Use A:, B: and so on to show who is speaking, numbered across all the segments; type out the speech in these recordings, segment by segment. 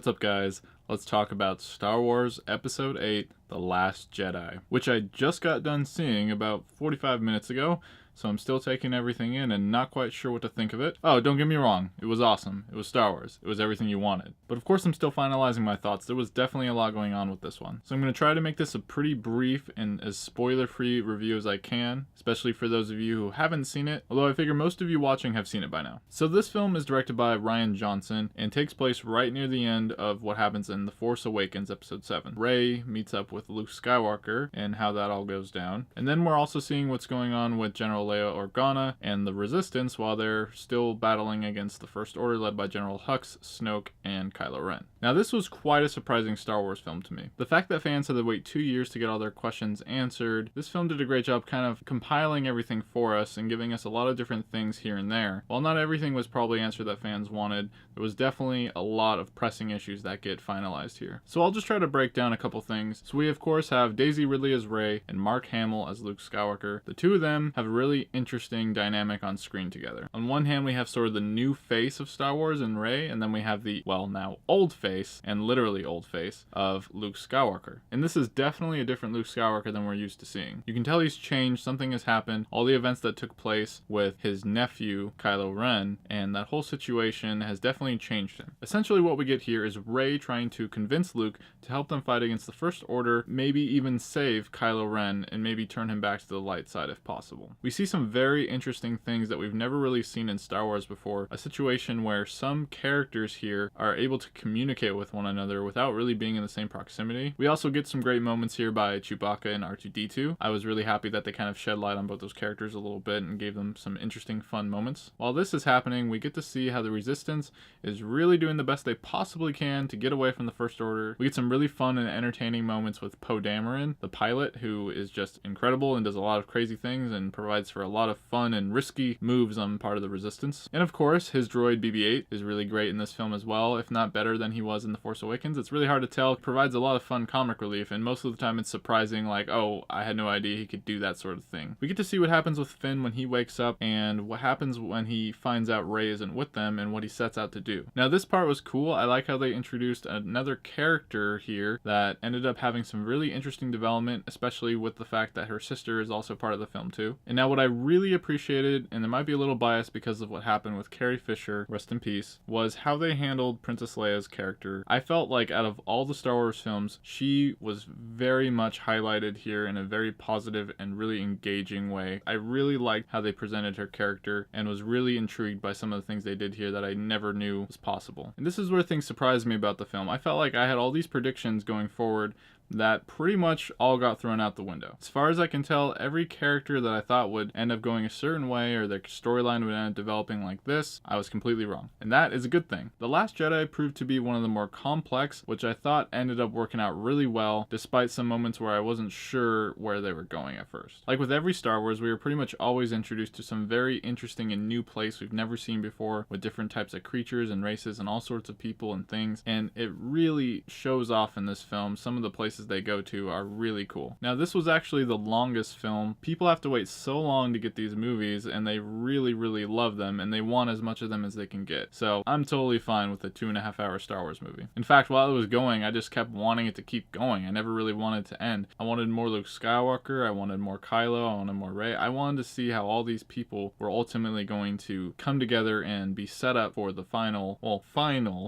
A: What's up, guys? Let's talk about Star Wars Episode 8, The Last Jedi, which I just got done seeing about 45 minutes ago, so I'm still taking everything in and not quite sure what to think of it. Oh, don't get me wrong, it was awesome. It was Star Wars. It was everything you wanted. But of course I'm still finalizing my thoughts. There was definitely a lot going on with this one. So I'm going to try to make this a pretty brief and as spoiler-free review as I can, especially for those of you who haven't seen it, although I figure most of you watching have seen it by now. So this film is directed by Rian Johnson and takes place right near the end of what happens in The Force Awakens Episode 7. Rey meets up with Luke Skywalker and how that all goes down. And then we're also seeing what's going on with General Leia Organa and the Resistance while they're still battling against the First Order led by General Hux, Snoke, and Kylo Ren. Now this was quite a surprising Star Wars film to me. The fact that fans had to wait 2 years to get all their questions answered, this film did a great job kind of compiling everything for us and giving us a lot of different things here and there. While not everything was probably answered that fans wanted, there was definitely a lot of pressing issues that get finalized here. So I'll just try to break down a couple things. So we of course have Daisy Ridley as Rey and Mark Hamill as Luke Skywalker. The two of them have a really interesting dynamic on screen together. On one hand we have sort of the new face of Star Wars and Rey, and then we have the, well, now old face, and literally old face, of Luke Skywalker. And this is definitely a different Luke Skywalker than we're used to seeing. You can tell he's changed, something has happened, all the events that took place with his nephew Kylo Ren, and that whole situation has definitely changed him. Essentially what we get here is Rey trying to convince Luke to help them fight against the First Order, maybe even save Kylo Ren, and maybe turn him back to the light side if possible. We see some very interesting things that we've never really seen in Star Wars before, a situation where some characters here are able to communicate with one another without really being in the same proximity. We also get some great moments here by Chewbacca and R2-D2. I was really happy that they kind of shed light on both those characters a little bit and gave them some interesting fun moments. While this is happening, we get to see how the Resistance is really doing the best they possibly can to get away from the First Order. We get some really fun and entertaining moments with Poe Dameron, the pilot, who is just incredible and does a lot of crazy things and provides for a lot of fun and risky moves on part of the Resistance. And of course, his droid BB-8 is really great in this film as well, if not better than he was in The Force Awakens. It's really hard to tell. It provides a lot of fun comic relief, and most of the time it's surprising, like, oh, I had no idea he could do that sort of thing. We get to see what happens with Finn when he wakes up, and what happens when he finds out Rey isn't with them, and what he sets out to do. Now this part was cool. I like how they introduced another character here that ended up having some really interesting development, especially with the fact that her sister is also part of the film too. And now what I really appreciated, and there might be a little bias because of what happened with Carrie Fisher, rest in peace, was how they handled Princess Leia's character. I felt like out of all the Star Wars films, she was very much highlighted here in a very positive and really engaging way. I really liked how they presented her character and was really intrigued by some of the things they did here that I never knew was possible. And this is where things surprised me about the film. I felt like I had all these predictions going forward that pretty much all got thrown out the window. As far as I can tell, every character that I thought would end up going a certain way or their storyline would end up developing like this, I was completely wrong. And that is a good thing. The Last Jedi proved to be one of the more complex, which I thought ended up working out really well, despite some moments where I wasn't sure where they were going at first. Like with every Star Wars, we were pretty much always introduced to some very interesting and new place we've never seen before, with different types of creatures and races and all sorts of people and things, and it really shows off in this film. Some of the places they go to are really cool. Now this was actually the longest film. People have to wait so long to get these movies, and they really love them, and they want as much of them as they can get. So I'm totally fine with a 2.5 hour Star Wars movie. In fact, while it was going, I just kept wanting it to keep going. I never really wanted to end. I wanted more Luke Skywalker, I wanted more Kylo, I wanted more Rey. I wanted to see how all these people were ultimately going to come together and be set up for the final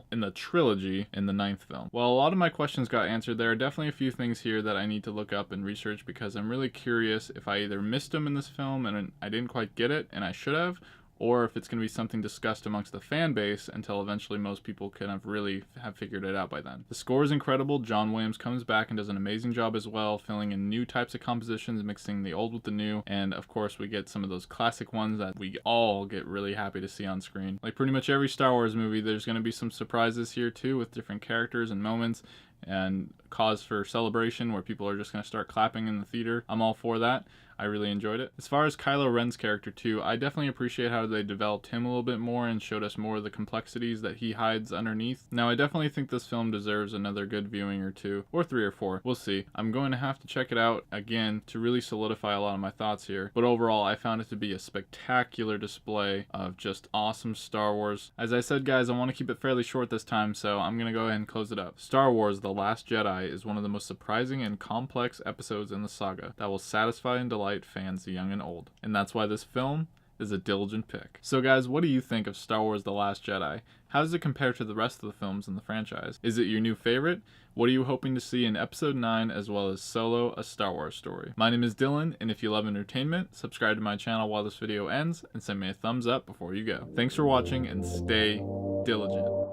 A: in the trilogy in the 9th film. Well, a lot of my questions got answered. There are definitely a few things here that I need to look up and research because I'm really curious if I either missed them in this film and I didn't quite get it and I should have, or if it's going to be something discussed amongst the fan base until eventually most people kind of really have figured it out by then. The score is incredible. John Williams comes back and does an amazing job as well, filling in new types of compositions, mixing the old with the new, and of course we get some of those classic ones that we all get really happy to see on screen. Like pretty much every Star Wars movie, there's going to be some surprises here too with different characters and moments, and cause for celebration where people are just going to start clapping in the theater. I'm all for that. I really enjoyed it. As far as Kylo Ren's character too, I definitely appreciate how they developed him a little bit more and showed us more of the complexities that he hides underneath. Now, I definitely think this film deserves another good viewing or two, or 3 or 4. We'll see. I'm going to have to check it out again to really solidify a lot of my thoughts here. But overall, I found it to be a spectacular display of just awesome Star Wars. As I said, guys, I want to keep it fairly short this time, so I'm going to go ahead and close it up. Star Wars: The Last Jedi is one of the most surprising and complex episodes in the saga that will satisfy and delight fans young and old. And that's why this film is a diligent pick. So guys, what do you think of Star Wars: The Last Jedi? How does it compare to the rest of the films in the franchise? Is it your new favorite? What are you hoping to see in Episode 9 as well as Solo: A Star Wars Story? My name is Dylan, and if you love entertainment, subscribe to my channel while this video ends and send me a thumbs up before you go. Thanks for watching and stay diligent.